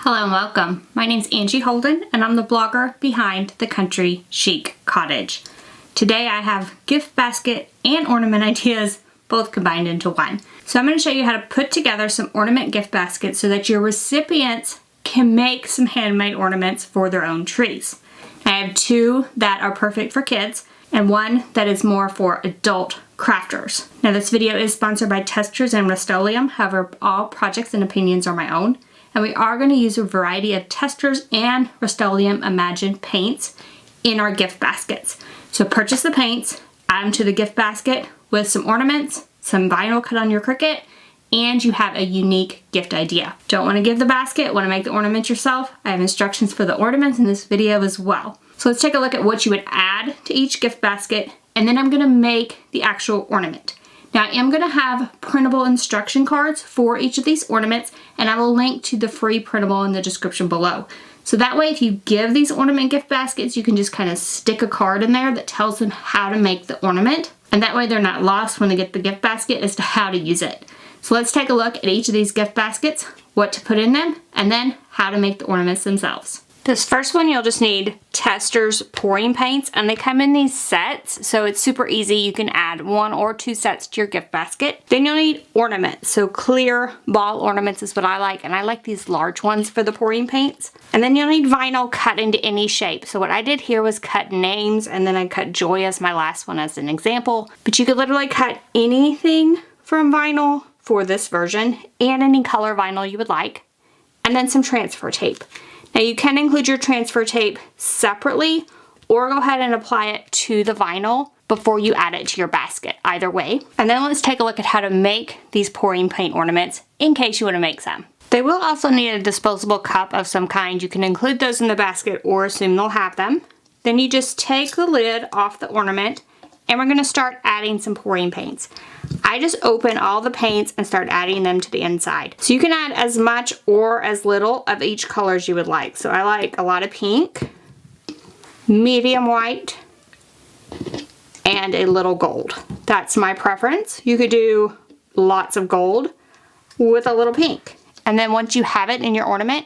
Hello and welcome. My name's Angie Holden and I'm the blogger behind the Country Chic Cottage. Today I have gift basket and ornament ideas both combined into one. So I'm going to show you how to put together some ornament gift baskets so that your recipients can make some handmade ornaments for their own trees. I have two that are perfect for kids and one that is more for adult crafters. Now this video is sponsored by Testors and Rust-Oleum, however all projects and opinions are my own. And we are going to use a variety of Testors and Rust-Oleum Imagine paints in our gift baskets. So purchase the paints, add them to the gift basket with some ornaments, some vinyl cut on your Cricut, and you have a unique gift idea. Don't want to give the basket, want to make the ornament yourself? I have instructions for the ornaments in this video as well. So let's take a look at what you would add to each gift basket, and then I'm going to make the actual ornament. Now I am going to have printable instruction cards for each of these ornaments, and I will link to the free printable in the description below. So that way if you give these ornament gift baskets, you can just kind of stick a card in there that tells them how to make the ornament. And that way they're not lost when they get the gift basket as to how to use it. So let's take a look at each of these gift baskets, what to put in them, and then how to make the ornaments themselves. This first one you'll just need Testors pouring paints, and they come in these sets, so it's super easy. You can add 1 or 2 sets to your gift basket. Then you'll need ornaments, so clear ball ornaments is what I like, and I like these large ones for the pouring paints. And then you'll need vinyl cut into any shape. So what I did here was cut names, and then I cut Joy as my last one as an example. But you could literally cut anything from vinyl for this version, and any color vinyl you would like, and then some transfer tape. Now you can include your transfer tape separately or go ahead and apply it to the vinyl before you add it to your basket, either way. And then let's take a look at how to make these pouring paint ornaments in case you want to make some. They will also need a disposable cup of some kind. You can include those in the basket or assume they'll have them. Then you just take the lid off the ornament and we're going to start adding some pouring paints. I just open all the paints and start adding them to the inside. So you can add as much or as little of each color as you would like. So I like a lot of pink, medium white, and a little gold. That's my preference. You could do lots of gold with a little pink. And then once you have it in your ornament,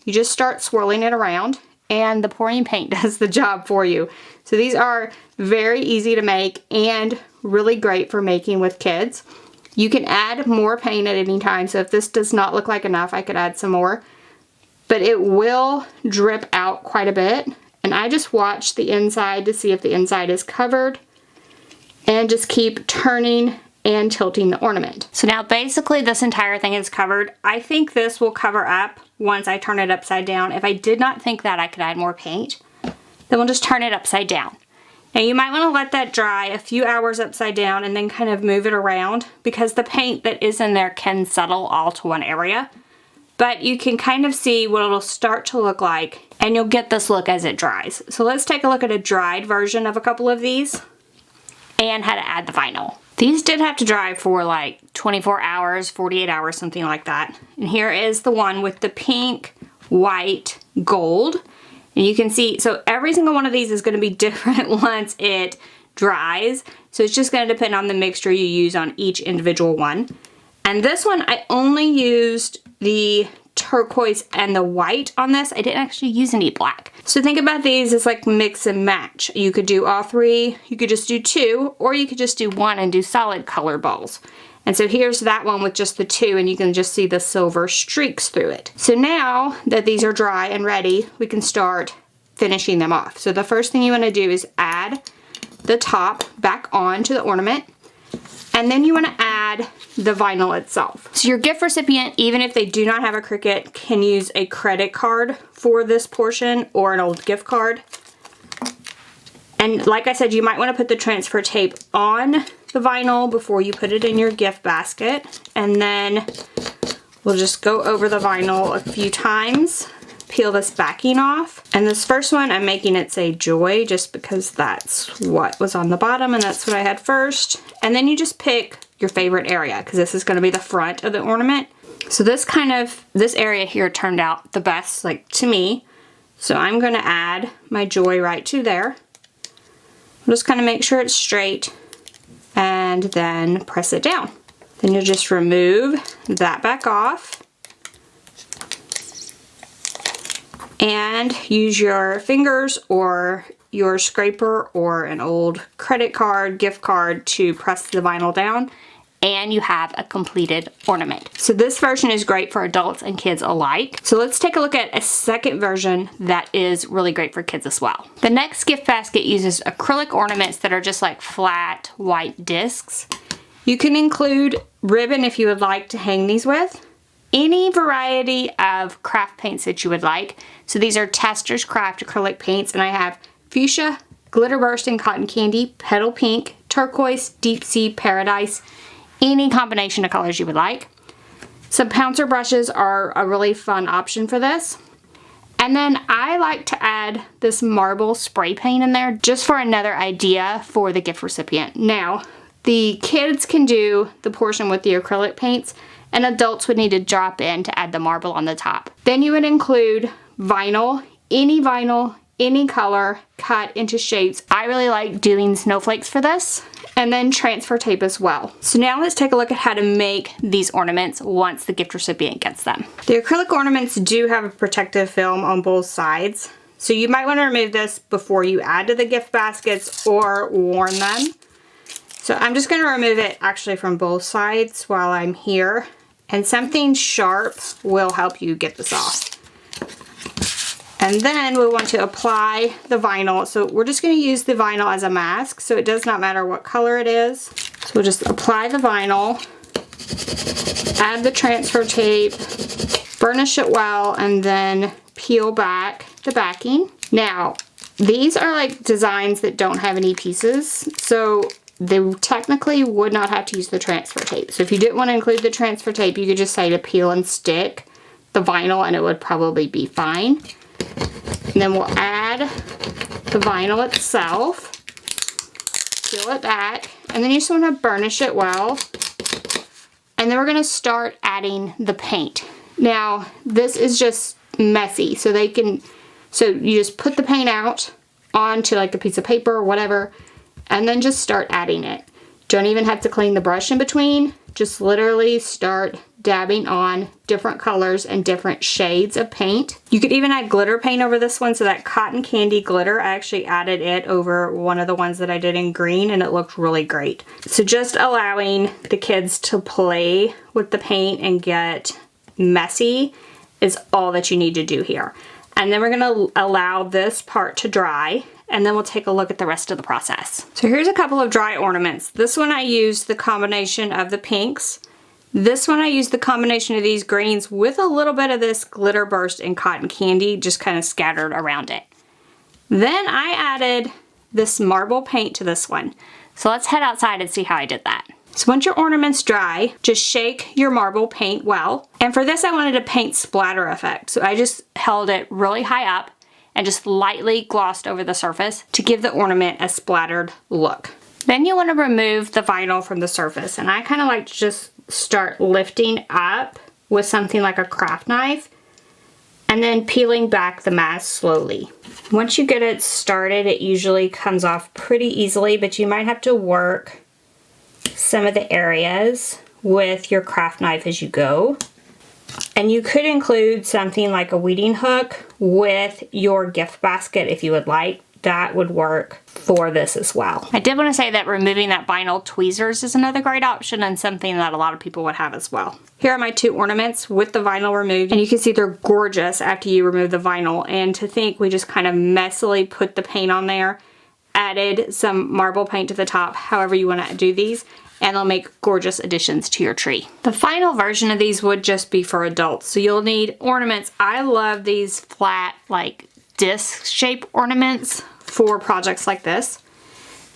you just start swirling it around and the pouring paint does the job for you. So these are very easy to make and really great for making with kids. You can add more paint at any time, so if this does not look like enough, I could add some more. But it will drip out quite a bit, and I just watch the inside to see if the inside is covered and just keep turning and tilting the ornament. So now basically this entire thing is covered. I think this will cover up once I turn it upside down. If I did not think that I could add more paint, then we'll just turn it upside down. Now you might want to let that dry a few hours upside down and then kind of move it around because the paint that is in there can settle all to one area. But you can kind of see what it'll start to look like and you'll get this look as it dries. So let's take a look at a dried version of a couple of these and how to add the vinyl. These did have to dry for like 24 hours, 48 hours, something like that. And here is the one with the pink, white, gold. And you can see, so every single one of these is going to be different once it dries. So it's just going to depend on the mixture you use on each individual one. And this one, I only used the turquoise and the white on this. I didn't actually use any black. So think about these as like mix and match. You could do all three, you could just do 2, or you could just do 1 and do solid color balls. And so here's that one with just the 2, and you can just see the silver streaks through it. So now that these are dry and ready, we can start finishing them off. So the first thing you want to do is add the top back onto the ornament, and then you want to add the vinyl itself. So your gift recipient, even if they do not have a Cricut, can use a credit card for this portion or an old gift card. And like I said, you might want to put the transfer tape on the vinyl before you put it in your gift basket. And then we'll just go over the vinyl a few times, peel this backing off. And this first one, I'm making it say Joy just because that's what was on the bottom and that's what I had first. And then you just pick your favorite area because this is going to be the front of the ornament. So this area here turned out the best, like to me. So I'm going to add my Joy right to there. Just kind of make sure it's straight and then press it down. Then you'll just remove that back off and use your fingers or your scraper or an old credit card, gift card to press the vinyl down, and you have a completed ornament. So this version is great for adults and kids alike. So let's take a look at a second version that is really great for kids as well. The next gift basket uses acrylic ornaments that are just like flat white discs. You can include ribbon if you would like to hang these with. Any variety of craft paints that you would like. So these are Testors craft acrylic paints, and I have fuchsia, glitter bursting cotton candy, petal pink, turquoise, deep sea, paradise, any combination of colors you would like. Some Pouncer brushes are a really fun option for this. And then I like to add this marble spray paint in there just for another idea for the gift recipient. Now, the kids can do the portion with the acrylic paints, and adults would need to drop in to add the marble on the top. Then you would include vinyl, any color, cut into shapes. I really like doing snowflakes for this, and then transfer tape as well. So now let's take a look at how to make these ornaments once the gift recipient gets them. The acrylic ornaments do have a protective film on both sides, so you might want to remove this before you add to the gift baskets or warm them. So I'm just going to remove it actually from both sides while I'm here, and something sharp will help you get this off. And then we want to apply the vinyl. So we're just going to use the vinyl as a mask, so it does not matter what color it is. So we'll just apply the vinyl, add the transfer tape, burnish it well, and then peel back the backing. Now, these are like designs that don't have any pieces, so they technically would not have to use the transfer tape. So if you didn't want to include the transfer tape, you could just say to peel and stick the vinyl and it would probably be fine. And then we'll add the vinyl itself, peel it back, and then you just want to burnish it well. And then we're going to start adding the paint. Now, this is just messy, so you just put the paint out onto like a piece of paper or whatever, and then just start adding it. Don't even have to clean the brush in between. Just literally start dabbing on different colors and different shades of paint. You could even add glitter paint over this one, so that cotton candy glitter, I actually added it over one of the ones that I did in green, and it looked really great. So just allowing the kids to play with the paint and get messy is all that you need to do here. And then we're gonna allow this part to dry, and then we'll take a look at the rest of the process. So here's a couple of dry ornaments. This one I used the combination of the pinks. This one I used the combination of these greens with a little bit of this glitter burst and cotton candy just kind of scattered around it. Then I added this marble paint to this one. So let's head outside and see how I did that. So once your ornament's dry, just shake your marble paint well. And for this I wanted a paint splatter effect. So I just held it really high up and just lightly glossed over the surface to give the ornament a splattered look. Then you want to remove the vinyl from the surface, and I kind of like to just start lifting up with something like a craft knife and then peeling back the mask slowly. Once you get it started, it usually comes off pretty easily, but you might have to work some of the areas with your craft knife as you go. And you could include something like a weeding hook with your gift basket if you would like. That would work for this as well. I did want to say that removing that vinyl tweezers is another great option and something that a lot of people would have as well. Here are my two ornaments with the vinyl removed, and you can see they're gorgeous after you remove the vinyl. And to think we just kind of messily put the paint on there, added some marble paint to the top, however you want to do these, and they'll make gorgeous additions to your tree. The final version of these would just be for adults. So you'll need ornaments. I love these flat, like disc shape ornaments for projects like this.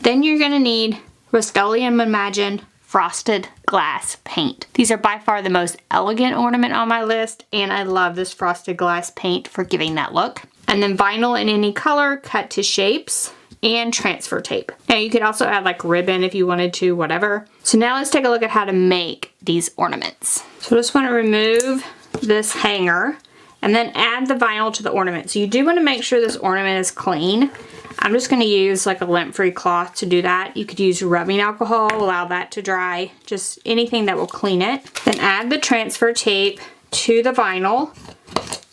Then you're gonna need Rust-Oleum Imagine frosted glass paint. These are by far the most elegant ornament on my list, and I love this frosted glass paint for giving that look. And then vinyl in any color cut to shapes, and transfer tape. Now you could also add like ribbon if you wanted to, whatever. So now let's take a look at how to make these ornaments. So I just want to remove this hanger and then add the vinyl to the ornament. So you do want to make sure this ornament is clean. I'm just going to use like a lint-free cloth to do that. You could use rubbing alcohol, allow that to dry, just anything that will clean it. Then add the transfer tape to the vinyl,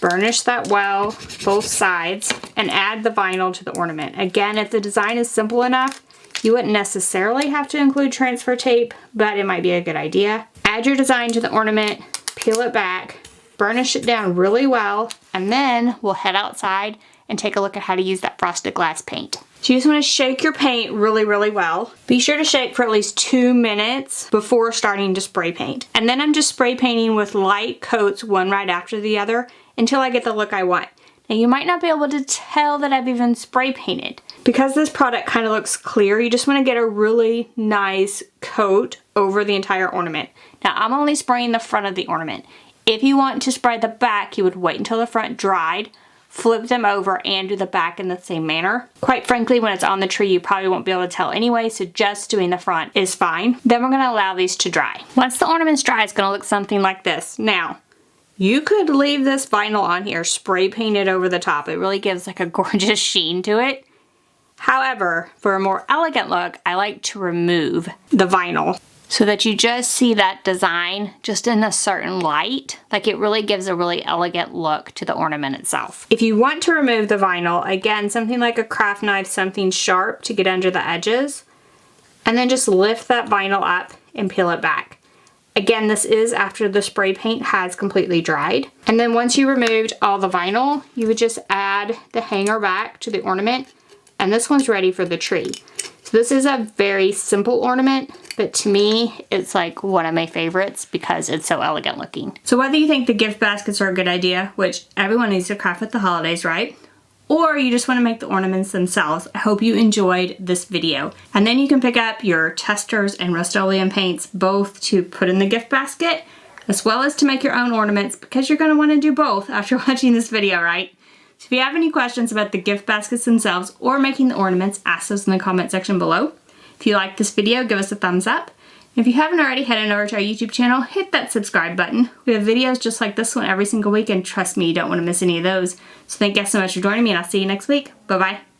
Burnish that well, both sides, and add the vinyl to the ornament. Again, if the design is simple enough, you wouldn't necessarily have to include transfer tape, but it might be a good idea. Add your design to the ornament, peel it back, burnish it down really well, and then we'll head outside and take a look at how to use that frosted glass paint. So you just want to shake your paint really, really well. Be sure to shake for at least 2 minutes before starting to spray paint. And then I'm just spray painting with light coats, one right after the other, until I get the look I want. Now you might not be able to tell that I've even spray painted. Because this product kind of looks clear, you just want to get a really nice coat over the entire ornament. Now I'm only spraying the front of the ornament. If you want to spray the back, you would wait until the front dried, flip them over, and do the back in the same manner. Quite frankly, when it's on the tree, you probably won't be able to tell anyway, so just doing the front is fine. Then we're gonna allow these to dry. Once the ornament's dry, it's gonna look something like this. Now, you could leave this vinyl on here, spray paint it over the top. It really gives like a gorgeous sheen to it. However, for a more elegant look, I like to remove the vinyl so that you just see that design just in a certain light. Like it really gives a really elegant look to the ornament itself. If you want to remove the vinyl, again, something like a craft knife, something sharp to get under the edges, and then just lift that vinyl up and peel it back. Again, this is after the spray paint has completely dried. And then once you removed all the vinyl, you would just add the hanger back to the ornament, and this one's ready for the tree. So this is a very simple ornament, but to me, it's like one of my favorites because it's so elegant looking. So whether you think the gift baskets are a good idea, which everyone needs to craft at the holidays, right? Or you just want to make the ornaments themselves, I hope you enjoyed this video. And then you can pick up your Testors and Rust-Oleum paints, both to put in the gift basket, as well as to make your own ornaments, because you're going to want to do both after watching this video, right? So if you have any questions about the gift baskets themselves or making the ornaments, ask those in the comment section below. If you liked this video, give us a thumbs up. If you haven't already, head on over to our YouTube channel, hit that subscribe button. We have videos just like this one every single week, and trust me, you don't want to miss any of those. So thank you guys so much for joining me, and I'll see you next week. Bye-bye.